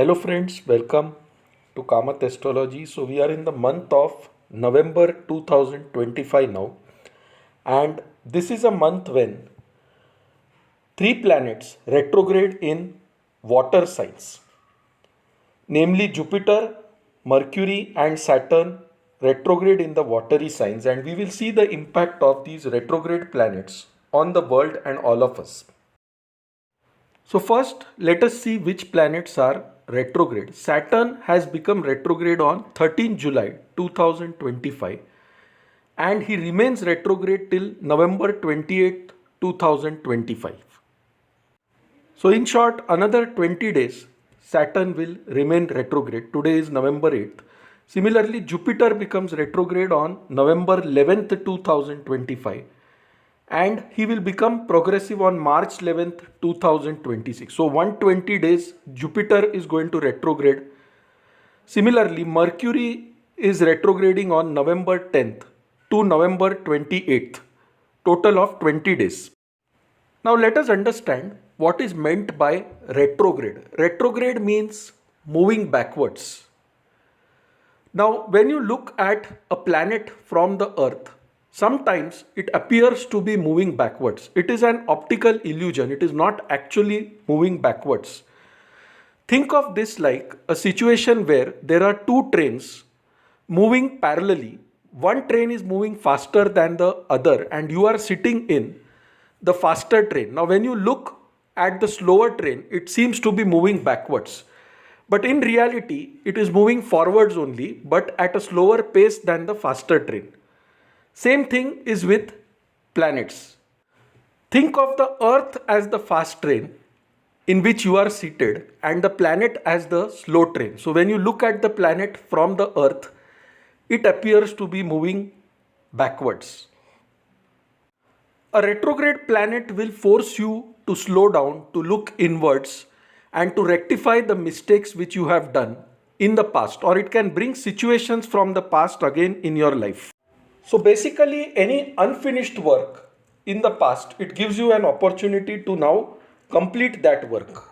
Hello friends, welcome to Kamath Astrology. So we are in the month of November 2025 now, and this is a month when three planets retrograde in water signs, namely Jupiter, Mercury and Saturn retrograde in the watery signs, and we will see the impact of these retrograde planets on the world and all of us. So first, let us see which planets are retrograde. Saturn has become retrograde on 13 July 2025 and he remains retrograde till November 28, 2025. So in short, another 20 days, Saturn will remain retrograde. Today is November 8th. Similarly, Jupiter becomes retrograde on November 11th, 2025. And he will become progressive on March 11th, 2026. So 120 days Jupiter is going to retrograde. Similarly, Mercury is retrograding on November 10th to November 28th. Total of 20 days. Now let us understand what is meant by retrograde. Retrograde means moving backwards. Now when you look at a planet from the Earth, sometimes it appears to be moving backwards. It is an optical illusion. It is not actually moving backwards. Think of this like a situation where there are two trains moving parallelly. One train is moving faster than the other and you are sitting in the faster train. Now when you look at the slower train, it seems to be moving backwards. But in reality, it is moving forwards only, but at a slower pace than the faster train. Same thing is with planets. Think of the Earth as the fast train in which you are seated and the planet as the slow train. So when you look at the planet from the Earth, it appears to be moving backwards. A retrograde planet will force you to slow down, to look inwards and to rectify the mistakes which you have done in the past, or it can bring situations from the past again in your life. So basically any unfinished work in the past, it gives you an opportunity to now complete that work.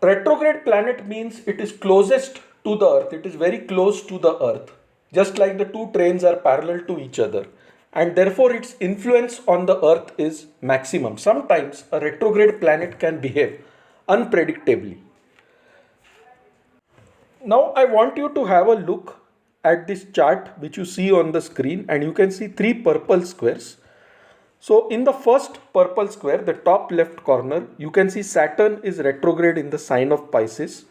Retrograde planet means it is closest to the Earth. It is very close to the Earth, just like the two trains are parallel to each other. And therefore its influence on the Earth is maximum. Sometimes a retrograde planet can behave unpredictably. Now I want you to have a look at this chart which you see on the screen, and you can see three purple squares. So in the first purple square, the top left corner, you can see Saturn is retrograde in the sign of Pisces.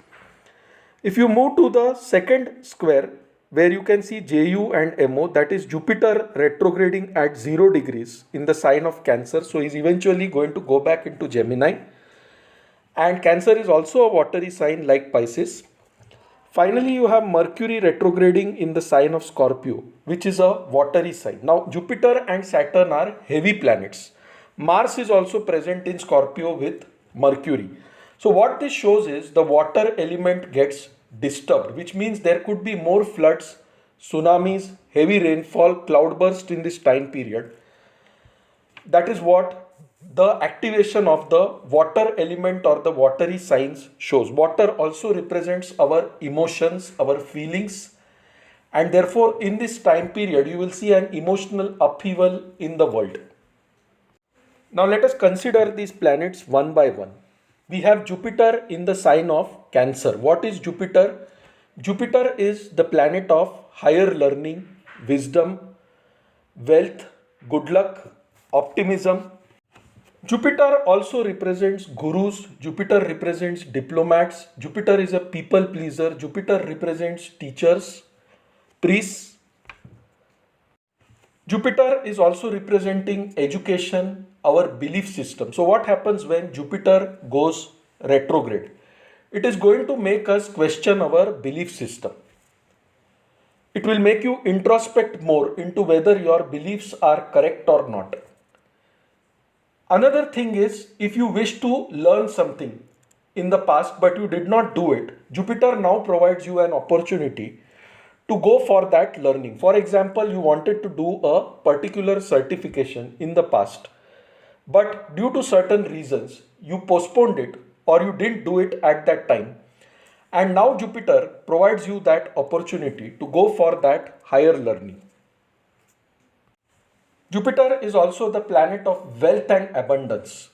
If you move to the second square where you can see JU and MO, that is Jupiter retrograding at 0 degrees in the sign of Cancer. So he's eventually going to go back into Gemini, and Cancer is also a watery sign like Pisces. Finally, you have Mercury retrograding in the sign of Scorpio, which is a watery sign. Now, Jupiter and Saturn are heavy planets. Mars is also present in Scorpio with Mercury. So what this shows is the water element gets disturbed, which means there could be more floods, tsunamis, heavy rainfall, cloudburst in this time period. That is what the activation of the water element or the watery signs shows. Water also represents our emotions, our feelings, and therefore in this time period you will see an emotional upheaval in the world. Now let us consider these planets one by one. We have Jupiter in the sign of Cancer. What is Jupiter? Jupiter is the planet of higher learning, wisdom, wealth, good luck, optimism. Jupiter also represents gurus. Jupiter represents diplomats. Jupiter is a people pleaser. Jupiter represents teachers, priests. Jupiter is also representing education, our belief system. So what happens when Jupiter goes retrograde? It is going to make us question our belief system. It will make you introspect more into whether your beliefs are correct or not. Another thing is, if you wish to learn something in the past but you did not do it, Jupiter now provides you an opportunity to go for that learning. For example, you wanted to do a particular certification in the past, but due to certain reasons, you postponed it or you didn't do it at that time. And now Jupiter provides you that opportunity to go for that higher learning. Jupiter is also the planet of wealth and abundance.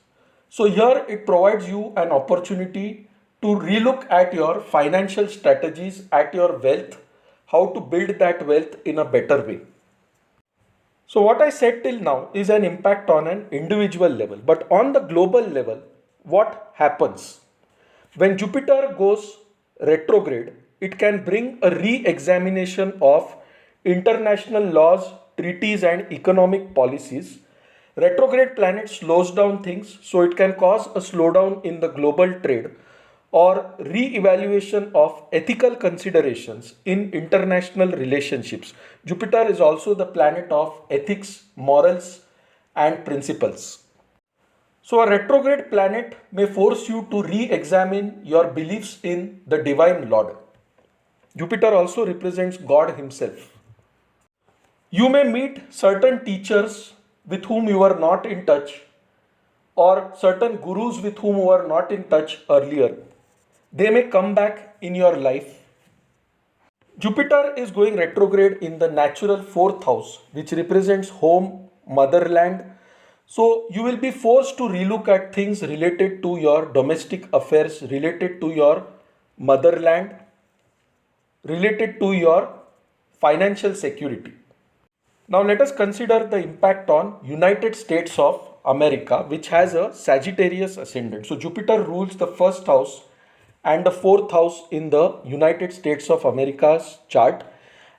So here it provides you an opportunity to relook at your financial strategies, at your wealth, how to build that wealth in a better way. So what I said till now is an impact on an individual level, but on the global level, what happens? When Jupiter goes retrograde, it can bring a re-examination of international laws, treaties and economic policies. Retrograde planet slows down things, so it can cause a slowdown in the global trade or re-evaluation of ethical considerations in international relationships. Jupiter is also the planet of ethics, morals and principles. So a retrograde planet may force you to re-examine your beliefs in the divine Lord. Jupiter also represents God himself. You may meet certain teachers with whom you were not in touch or certain gurus with whom you were not in touch earlier. They may come back in your life. Jupiter is going retrograde in the natural fourth house, which represents home, motherland. So you will be forced to relook at things related to your domestic affairs, related to your motherland, related to your financial security. Now let us consider the impact on United States of America, which has a Sagittarius ascendant. So Jupiter rules the first house and the fourth house in the United States of America's chart,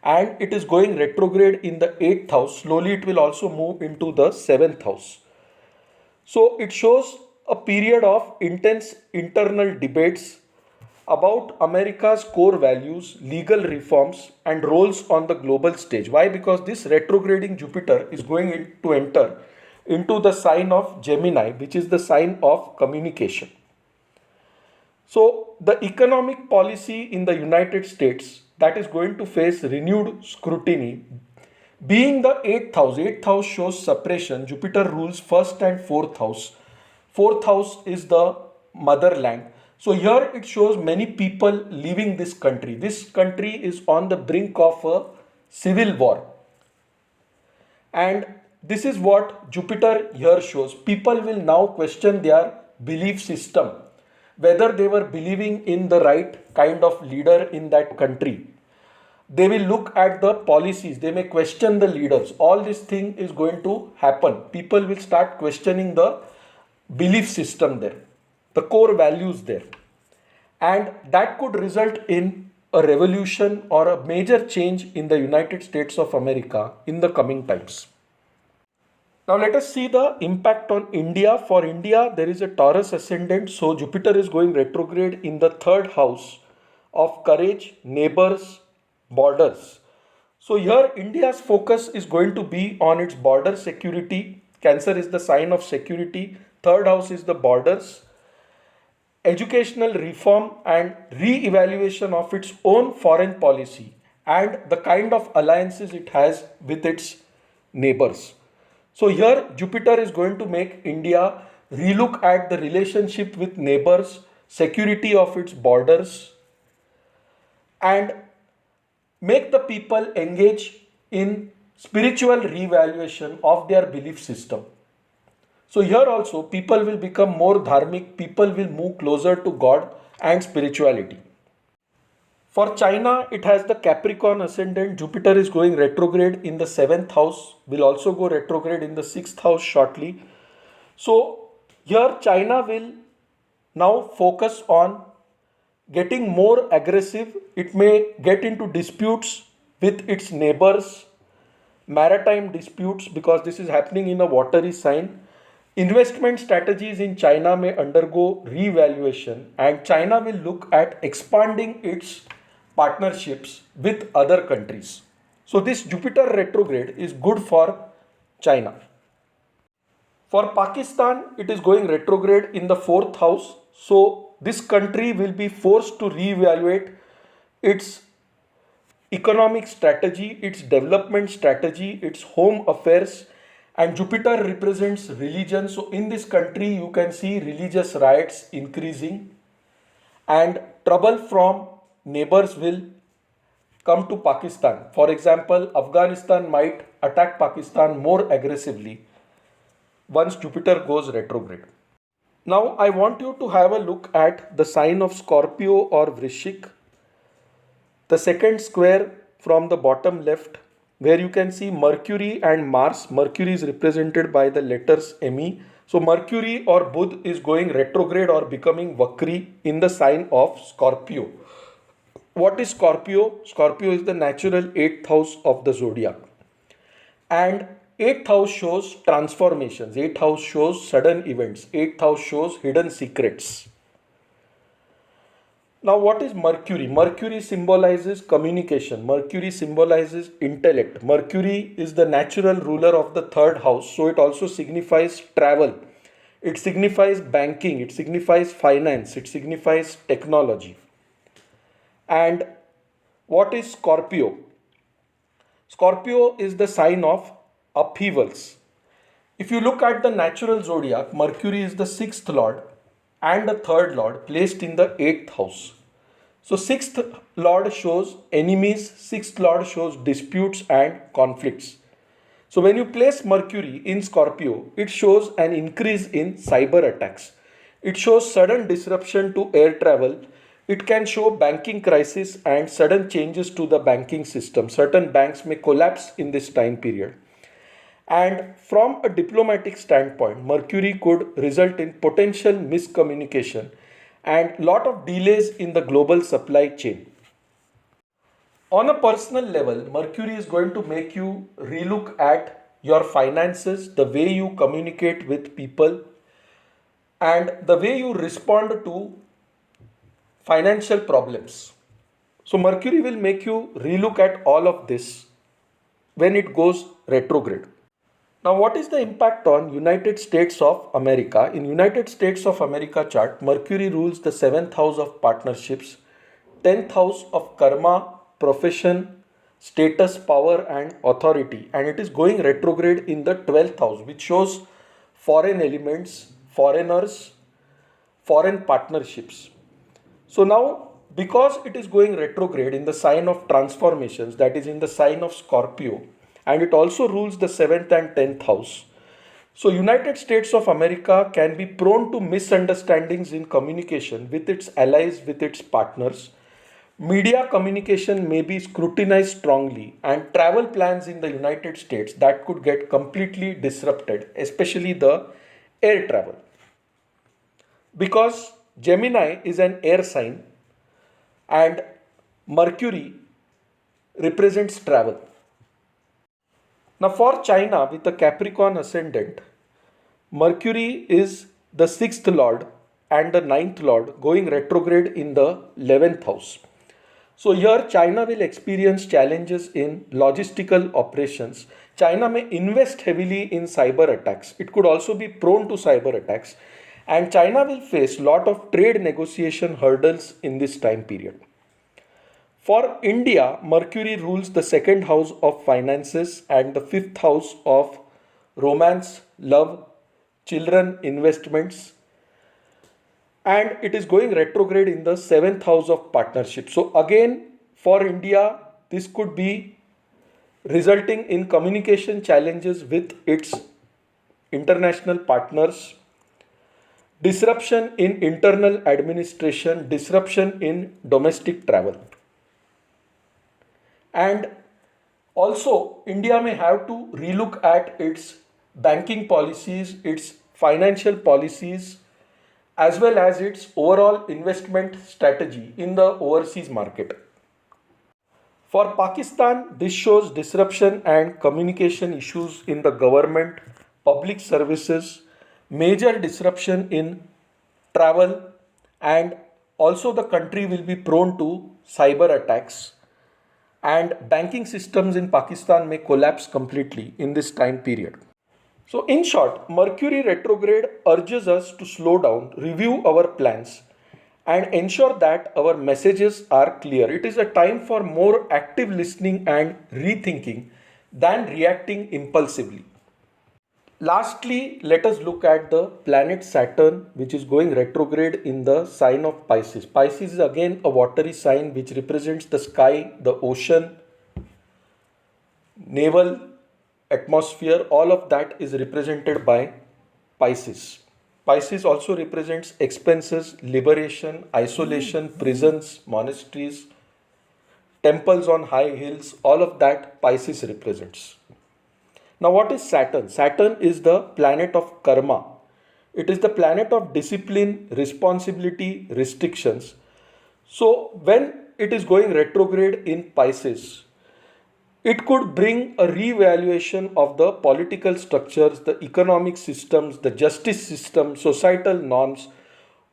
and it is going retrograde in the 8th house. Slowly it will also move into the 7th house. So it shows a period of intense internal debates about America's core values, legal reforms and roles on the global stage. Why? Because this retrograding Jupiter is going to enter into the sign of Gemini, which is the sign of communication. So the economic policy in the United States that is going to face renewed scrutiny, being the 8th house shows suppression. Jupiter rules first and fourth house. Fourth house is the motherland. So here it shows many people leaving this country. This country is on the brink of a civil war. And this is what Jupiter here shows. People will now question their belief system, whether they were believing in the right kind of leader in that country. They will look at the policies, they may question the leaders. All this thing is going to happen. People will start questioning the belief system there, the core values there. And that could result in a revolution or a major change in the United States of America in the coming times. Now let us see the impact on India. For India, there is a Taurus ascendant. So Jupiter is going retrograde in the 3rd house of courage, neighbors, borders. So here India's focus is going to be on its border security. Cancer is the sign of security. 3rd house is the borders. Educational reform and re-evaluation of its own foreign policy and the kind of alliances it has with its neighbors. So here Jupiter is going to make India relook at the relationship with neighbors, security of its borders, and make the people engage in spiritual reevaluation of their belief system. So here also people will become more dharmic, people will move closer to God and spirituality. For China, it has the Capricorn ascendant. Jupiter is going retrograde in the 7th house, will also go retrograde in the 6th house shortly. So here China will now focus on getting more aggressive. It may get into disputes with its neighbors, maritime disputes, because this is happening in a watery sign. Investment strategies in China may undergo re-evaluation, and China will look at expanding its partnerships with other countries. So this Jupiter retrograde is good for China. For Pakistan, it is going retrograde in the 4th house. So this country will be forced to re-evaluate its economic strategy, its development strategy, its home affairs, and Jupiter represents religion. So in this country, you can see religious riots increasing, and trouble from neighbors will come to Pakistan. For example, Afghanistan might attack Pakistan more aggressively once Jupiter goes retrograde. Now, I want you to have a look at the sign of Scorpio or Vrishik, the second square from the bottom left, where you can see Mercury and Mars. Mercury is represented by the letters Me. So, Mercury or Budh is going retrograde or becoming Vakri in the sign of Scorpio. What is Scorpio? Scorpio is the natural 8th house of the zodiac. And 8th house shows transformations, 8th house shows sudden events, 8th house shows hidden secrets. Now, what is Mercury? Mercury symbolizes communication, Mercury symbolizes intellect. Mercury is the natural ruler of the 3rd house, so it also signifies travel, it signifies banking, it signifies finance, it signifies technology. And what is Scorpio? Scorpio is the sign of upheavals. If you look at the natural zodiac, Mercury is the 6th lord and the 3rd lord placed in the 8th house. So 6th lord shows enemies, 6th lord shows disputes and conflicts. So when you place Mercury in Scorpio, it shows an increase in cyber attacks. It shows sudden disruption to air travel. It can show banking crisis and sudden changes to the banking system. Certain banks may collapse in this time period. And from a diplomatic standpoint, Mercury could result in potential miscommunication and lot of delays in the global supply chain. On a personal level, Mercury is going to make you relook at your finances, the way you communicate with people, and the way you respond to financial problems. So Mercury will make you relook at all of this when it goes retrograde. Now, what is the impact on United States of America? In United States of America chart, Mercury rules the 7th house of partnerships, 10th house of karma, profession, status, power and authority, and it is going retrograde in the 12th house, which shows foreign elements, foreigners, foreign partnerships. So now, because it is going retrograde in the sign of transformations, that is in the sign of Scorpio, and it also rules the 7th and 10th house. So United States of America can be prone to misunderstandings in communication with its allies, with its partners. Media communication may be scrutinized strongly, and travel plans in the United States that could get completely disrupted, especially the air travel. Because Gemini is an air sign and Mercury represents travel. Now, for China with a Capricorn ascendant, Mercury is the 6th lord and the 9th lord going retrograde in the 11th house. So, here China will experience challenges in logistical operations. China may invest heavily in cyber attacks. It could also be prone to cyber attacks. And China will face lot of trade negotiation hurdles in this time period. For India, Mercury rules the 2nd house of finances and the 5th house of romance, love, children, investments. And it is going retrograde in the 7th house of partnership. So again, for India, this could be resulting in communication challenges with its international partners, disruption in internal administration, disruption in domestic travel. And also, India may have to relook at its banking policies, its financial policies, as well as its overall investment strategy in the overseas market. For Pakistan, this shows disruption and communication issues in the government, public services, major disruption in travel, and also the country will be prone to cyber attacks, and banking systems in Pakistan may collapse completely in this time period. So in short, Mercury retrograde urges us to slow down, review our plans and ensure that our messages are clear. It is a time for more active listening and rethinking than reacting impulsively. Lastly, let us look at the planet Saturn, which is going retrograde in the sign of Pisces. Pisces is again a watery sign which represents the sky, the ocean, naval atmosphere. All of that is represented by Pisces. Pisces also represents expenses, liberation, isolation, prisons, monasteries, temples on high hills. All of that Pisces represents. Now, what is Saturn? Saturn is the planet of karma. It is the planet of discipline, responsibility, restrictions. So, when it is going retrograde in Pisces, it could bring a revaluation of the political structures, the economic systems, the justice system, societal norms,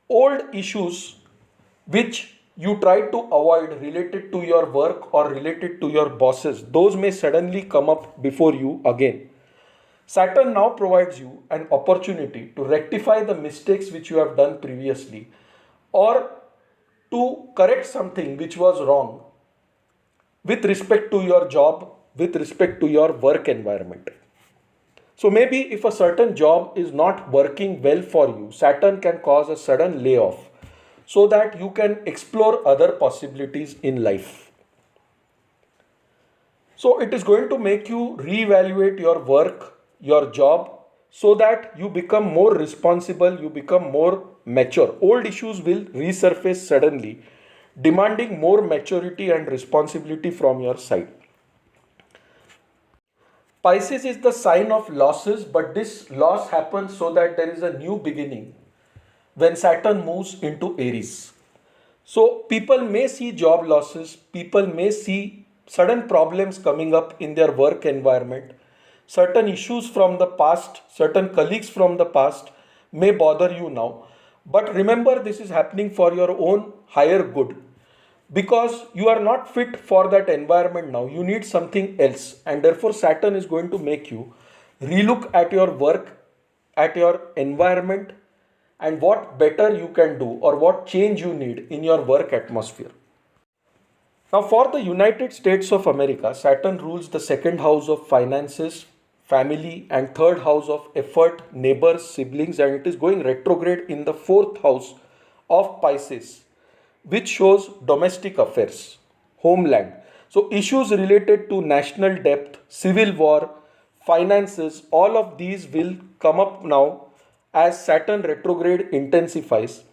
old issues which you try to avoid related to your work or related to your bosses. Those may suddenly come up before you again. Saturn now provides you an opportunity to rectify the mistakes which you have done previously or to correct something which was wrong with respect to your job, with respect to your work environment. So maybe if a certain job is not working well for you, Saturn can cause a sudden layoff so that you can explore other possibilities in life. So it is going to make you reevaluate your work, your job, so that you become more responsible, you become more mature. Old issues will resurface suddenly, demanding more maturity and responsibility from your side. Pisces is the sign of losses, but this loss happens so that there is a new beginning when Saturn moves into Aries. So people may see job losses, people may see sudden problems coming up in their work environment, certain issues from the past, certain colleagues from the past may bother you now. But remember, this is happening for your own higher good because you are not fit for that environment now. You need something else, and therefore, Saturn is going to make you relook at your work, at your environment, and what better you can do or what change you need in your work atmosphere. Now, for the United States of America, Saturn rules the second house of finances, family, and third house of effort, neighbors, siblings, and it is going retrograde in the fourth house of Pisces, which shows domestic affairs, homeland. So, issues related to national debt, civil war, finances, all of these will come up now as Saturn retrograde intensifies.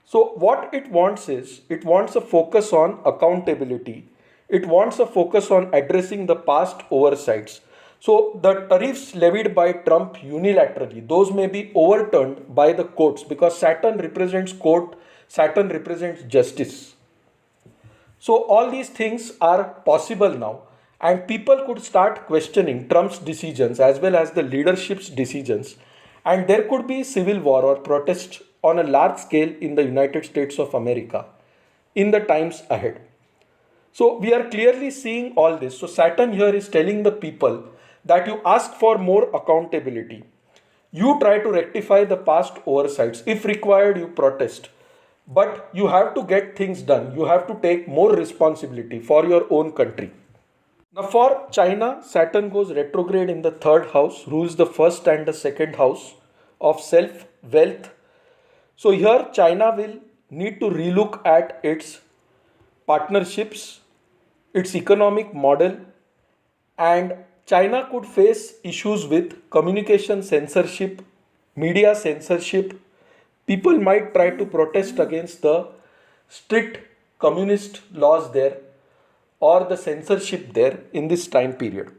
So, what it wants is it wants a focus on accountability, it wants a focus on addressing the past oversights. So, the tariffs levied by Trump unilaterally, those may be overturned by the courts because Saturn represents court, Saturn represents justice. So, all these things are possible now, and people could start questioning Trump's decisions as well as the leadership's decisions, and there could be civil war or protest on a large scale in the United States of America in the times ahead. So, we are clearly seeing all this. So, Saturn here is telling the people that you ask for more accountability. You try to rectify the past oversights. If required, you protest. But you have to get things done. You have to take more responsibility for your own country. Now, for China, Saturn goes retrograde in the third house, rules the first and the second house of self, wealth. So, here China will need to relook at its partnerships, its economic model, and China could face issues with communication censorship, media censorship. People might try to protest against the strict communist laws there or the censorship there in this time period.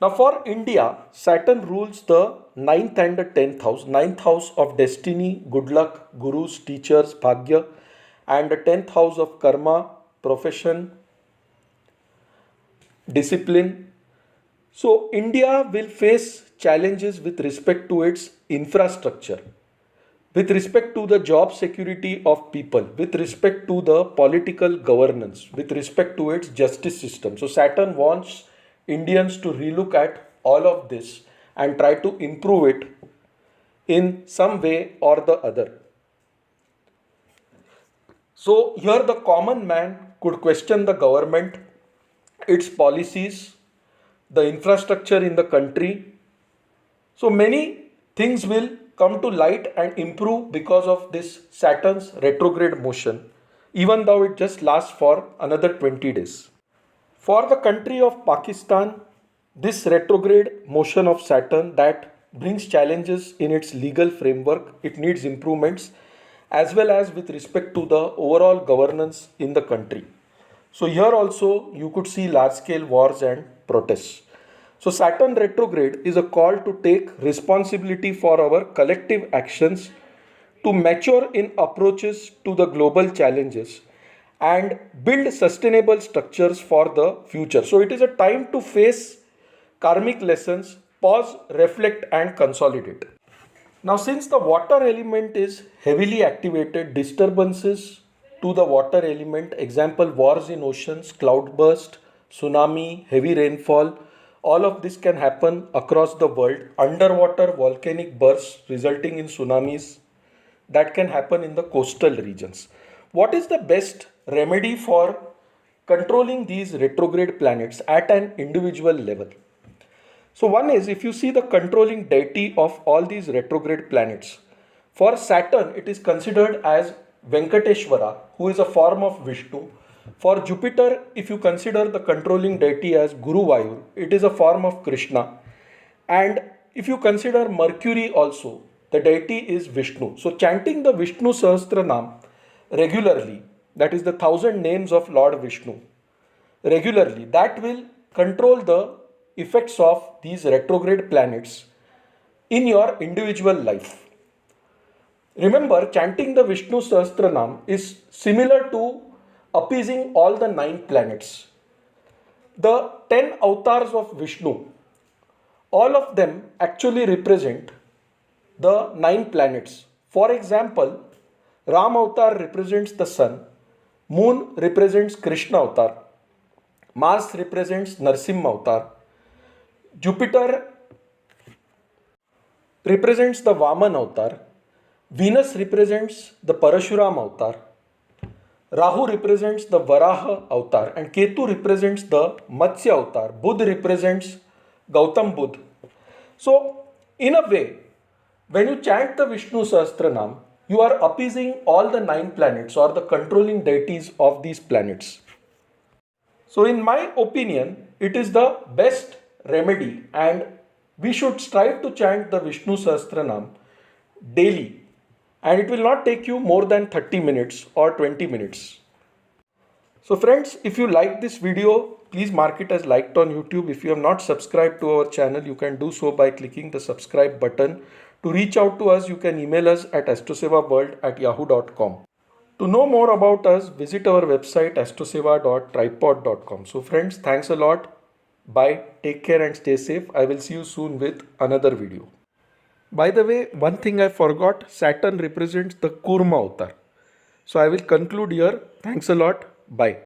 Now, for India, Saturn rules the ninth and the 10th house. Ninth house of destiny, good luck, gurus, teachers, bhagya, and the 10th house of karma, profession, discipline. So, India will face challenges with respect to its infrastructure, with respect to the job security of people, with respect to the political governance, with respect to its justice system. So, Saturn wants Indians to relook at all of this and try to improve it in some way or the other. So, here the common man could question the government, its policies, the infrastructure in the country, So many things will come to light and improve because of this Saturn's retrograde motion, even though it just lasts for another 20 days. For the country of Pakistan, this retrograde motion of Saturn that brings challenges in its legal framework, it needs improvements as well as with respect to the overall governance in the country. So here also you could see large scale wars and protests. So Saturn retrograde is a call to take responsibility for our collective actions, to mature in approaches to the global challenges and build sustainable structures for the future. So it is a time to face karmic lessons, pause, reflect and consolidate. Now since the water element is heavily activated, disturbances to the water element, example wars in oceans, cloudburst, tsunami, heavy rainfall, all of this can happen across the world. Underwater volcanic bursts resulting in tsunamis, that can happen in the coastal regions. What is the best remedy for controlling these retrograde planets at an individual level? So one is, if you see the controlling deity of all these retrograde planets, for Saturn it is considered as Venkateshwara, who is a form of Vishnu. For Jupiter, if you consider the controlling deity as Guru Vayur, it is a form of Krishna. And if you consider Mercury also, the deity is Vishnu. So chanting the Vishnu Sahasranam regularly, that is the 1000 names of Lord Vishnu, regularly, that will control the effects of these retrograde planets in your individual life. Remember, chanting the Vishnu Sahasranam is similar to appeasing all the 9 planets. The 10 avatars of Vishnu, all of them actually represent the 9 planets. For example, Ram avatar represents the sun, Moon represents Krishna avatar, Mars represents Narsimha avatar, Jupiter represents the Vaman avatar, Venus represents the Parashuram avatar, Rahu represents the Varaha avatar and Ketu represents the Matsya avatar, Budh represents Gautam Buddha. So in a way, when you chant the Vishnu Sahasranam, you are appeasing all the 9 planets or the controlling deities of these planets. So in my opinion, it is the best remedy and we should strive to chant the Vishnu Sahasranam daily, and it will not take you more than 30 minutes or 20 minutes. So friends, if you like this video, please mark it as liked on YouTube. If you have not subscribed to our channel, you can do so by clicking the subscribe button. To reach out to us, you can email us at astrosevaworld@yahoo.com. To know more about us, visit our website astroseva.tripod.com. So friends, thanks a lot. Bye. Take care and stay safe. I will see you soon with another video. By the way, one thing I forgot, Saturn represents the Kurma avatar. So I will conclude here. Thanks a lot. Bye.